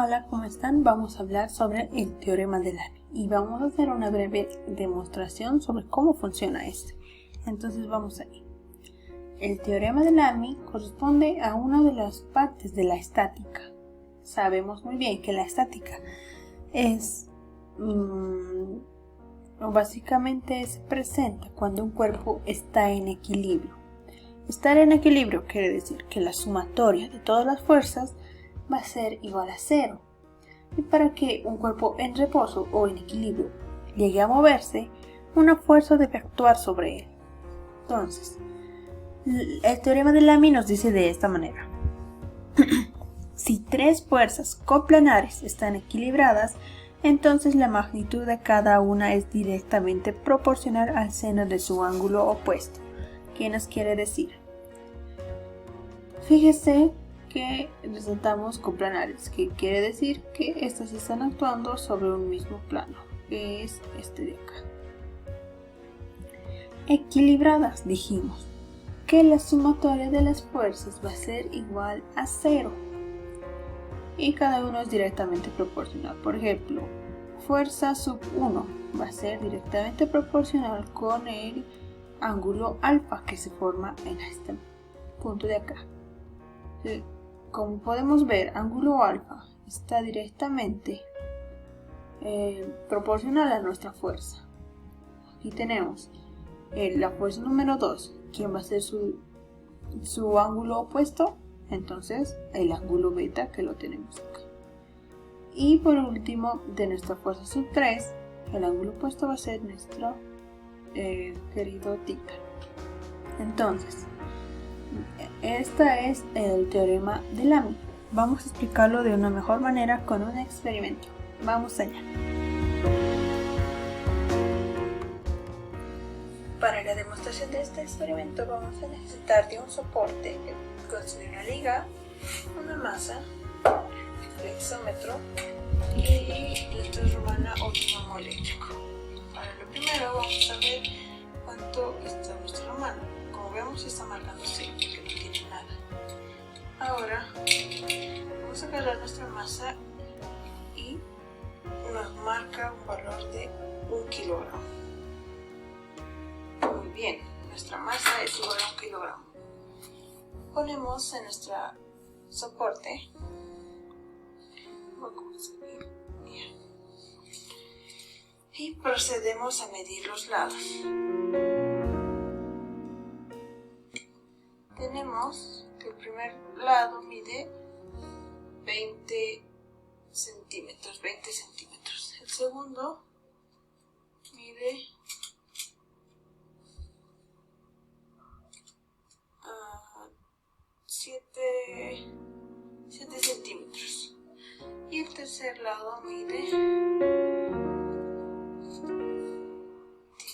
Hola, ¿cómo están? Vamos a hablar sobre el teorema de Lamy y vamos a hacer una breve demostración sobre cómo funciona este. Entonces vamos ahí. El teorema de Lamy corresponde a una de las partes de la estática. Sabemos muy bien que la estática es básicamente se presenta cuando un cuerpo está en equilibrio. Estar en equilibrio quiere decir que la sumatoria de todas las fuerzas va a ser igual a 0. Y para que un cuerpo en reposo o en equilibrio llegue a moverse, una fuerza debe actuar sobre él. Entonces, el teorema de Lamy nos dice de esta manera. Si tres fuerzas coplanares están equilibradas, entonces la magnitud de cada una es directamente proporcional al seno de su ángulo opuesto. ¿Qué nos quiere decir? Fíjese que resaltamos coplanares, que quiere decir que estas están actuando sobre un mismo plano, que es este de acá. Equilibradas, dijimos que la sumatoria de las fuerzas va a ser igual a 0 y cada uno es directamente proporcional. Por ejemplo, fuerza sub 1 va a ser directamente proporcional con el ángulo alfa que se forma en este punto de acá. Como podemos ver, ángulo alfa está directamente proporcional a nuestra fuerza. Aquí tenemos la fuerza número 2, ¿quién va a ser su ángulo opuesto? Entonces el ángulo beta, que lo tenemos acá. Y por último, de nuestra fuerza sub 3, el ángulo opuesto va a ser nuestro querido θ. Entonces, este es el teorema de Lamy. Vamos a explicarlo de una mejor manera con un experimento. Vamos allá. Para la demostración de este experimento vamos a necesitar de un soporte que contiene una liga, una masa, flexómetro y letra romana o dinamo eléctrico. Para lo primero vamos a ver cuánto está nuestra mano. Como vemos está marcando 0 porque no tiene nada. Ahora vamos a agarrar nuestra masa y nos marca un valor de 1 kilogramo. Muy bien, nuestra masa es igual a 1 kilogramo. Ponemos en nuestro soporte y procedemos a medir los lados. Tenemos que el primer lado mide 20 centímetros. El segundo mide 7 centímetros. Y el tercer lado tiene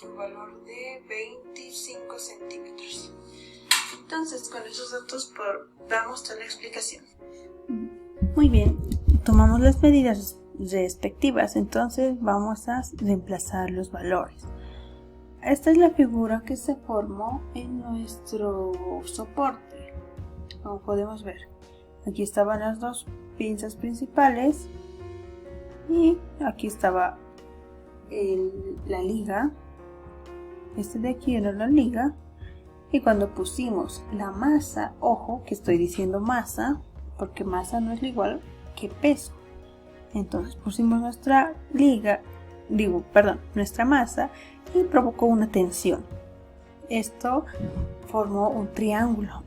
un valor de 25 centímetros. Entonces, con esos datos damos toda la explicación. Muy bien, tomamos las medidas respectivas, entonces vamos a reemplazar los valores. Esta es la figura que se formó en nuestro soporte. Como podemos ver, aquí estaban las dos pinzas principales y aquí estaba la liga. Este de aquí era la liga. Y cuando pusimos la masa, ojo que estoy diciendo masa, porque masa no es igual que peso. Entonces pusimos nuestra masa y provocó una tensión. Esto formó un triángulo.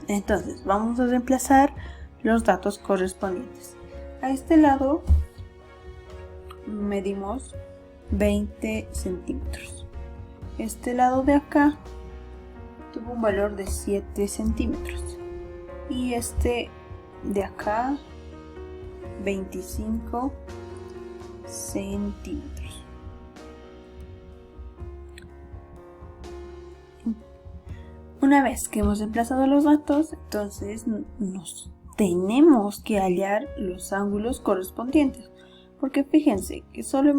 Entonces vamos a reemplazar los datos correspondientes. A este lado medimos 20 centímetros. Este lado de acá tuvo un valor de 7 centímetros y este de acá 25 centímetros. Una vez que hemos reemplazado los datos, entonces nos tenemos que hallar los ángulos correspondientes, porque fíjense que solo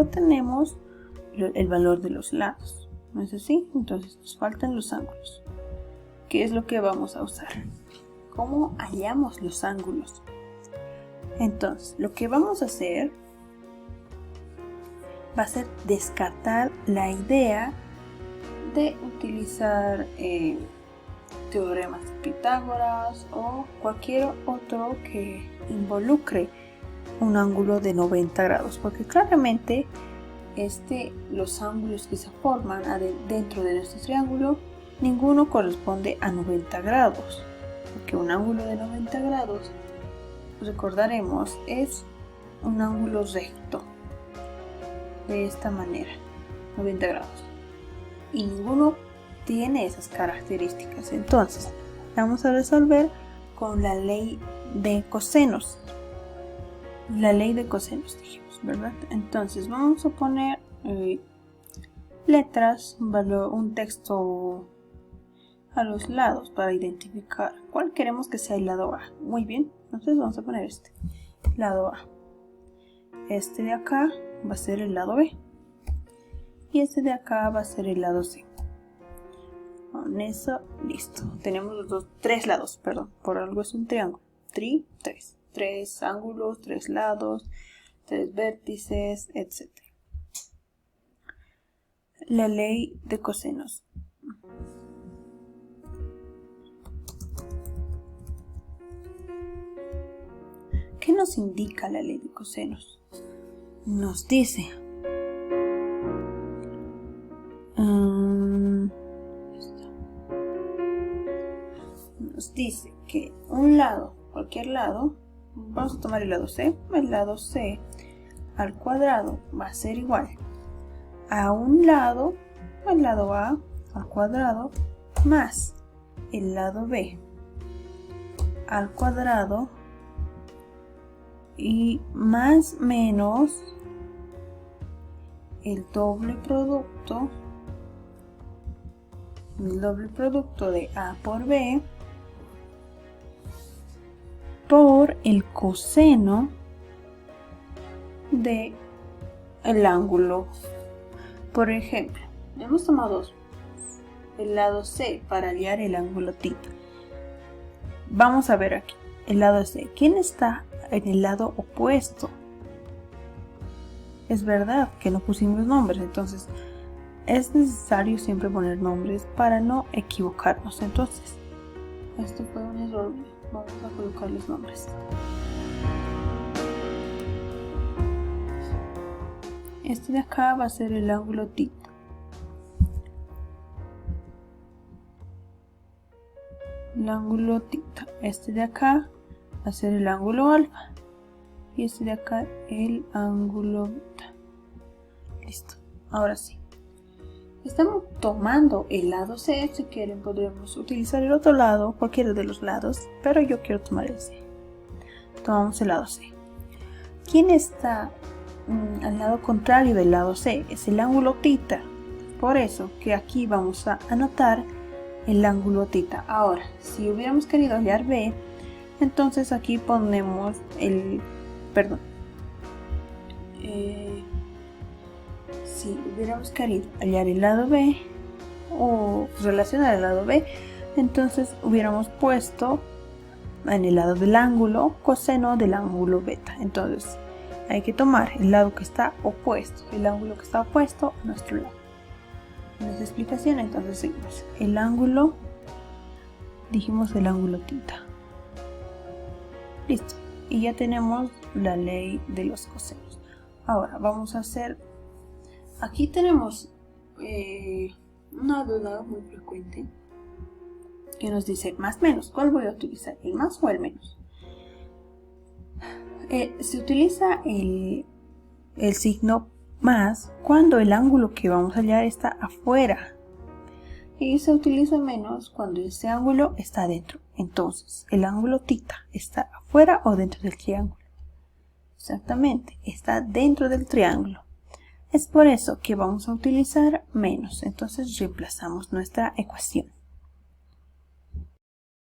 tenemos el valor de los lados. ¿No es así? Entonces nos faltan los ángulos. ¿Qué es lo que vamos a usar? cómo hallamos los ángulos. Entonces, lo que vamos a hacer va a ser descartar la idea de utilizar teoremas de Pitágoras o cualquier otro que involucre un ángulo de 90 grados, porque claramente los ángulos que se forman dentro de nuestro triángulo, ninguno corresponde a 90 grados, porque un ángulo de 90 grados, recordaremos, es un ángulo recto, de esta manera, 90 grados, y ninguno tiene esas características. Entonces, vamos a resolver con la ley de cosenos. La ley de cosenos dijimos, ¿verdad? Entonces vamos a poner letras, un texto a los lados para identificar cuál queremos que sea el lado A. Muy bien, entonces vamos a poner lado A. Este de acá va a ser el lado B. Y este de acá va a ser el lado C. Con eso, listo. Tenemos tres lados, perdón, por algo es un triángulo. Tres ángulos, tres lados, tres vértices, etc. La ley de cosenos. ¿Qué nos indica la ley de cosenos? Nos dice que un lado, cualquier lado, vamos a tomar el lado C al cuadrado va a ser igual a un lado, el lado A al cuadrado, más el lado B al cuadrado y más menos el doble producto de A por B por el coseno de el ángulo. Por ejemplo, hemos tomado el lado C para hallar el ángulo θ. Vamos a ver aquí el lado C. ¿Quién está en el lado opuesto? Es verdad que no pusimos nombres, entonces es necesario siempre poner nombres para no equivocarnos. Entonces, esto fue un error. Vamos a colocar los nombres. Este de acá va a ser el ángulo θ. El ángulo θ. Este de acá va a ser el ángulo alfa. Y este de acá el ángulo beta. Listo. Ahora sí. Estamos tomando el lado C. Si quieren podremos utilizar el otro lado, cualquiera de los lados, pero yo quiero tomar el C. Tomamos el lado C. ¿Quién está al lado contrario del lado C? Es el ángulo θ. Por eso que aquí vamos a anotar el ángulo θ. Ahora, si hubiéramos querido hallar B, entonces aquí ponemos si hubiéramos querido hallar el lado B o relacionar el lado B, entonces hubiéramos puesto en el lado del ángulo coseno del ángulo beta. Entonces hay que tomar el lado que está opuesto, el ángulo que está opuesto a nuestro lado. En esta explicación entonces seguimos. El ángulo, dijimos el ángulo θ. Listo. Y ya tenemos la ley de los cosenos. Ahora vamos a hacer, aquí tenemos una duda muy frecuente que nos dice más menos. ¿Cuál voy a utilizar? ¿El más o el menos? Se utiliza el signo más cuando el ángulo que vamos a hallar está afuera, y se utiliza menos cuando ese ángulo está adentro. Entonces, el ángulo θ está afuera o dentro del triángulo. Exactamente, está dentro del triángulo. Es por eso que vamos a utilizar menos. Entonces reemplazamos nuestra ecuación.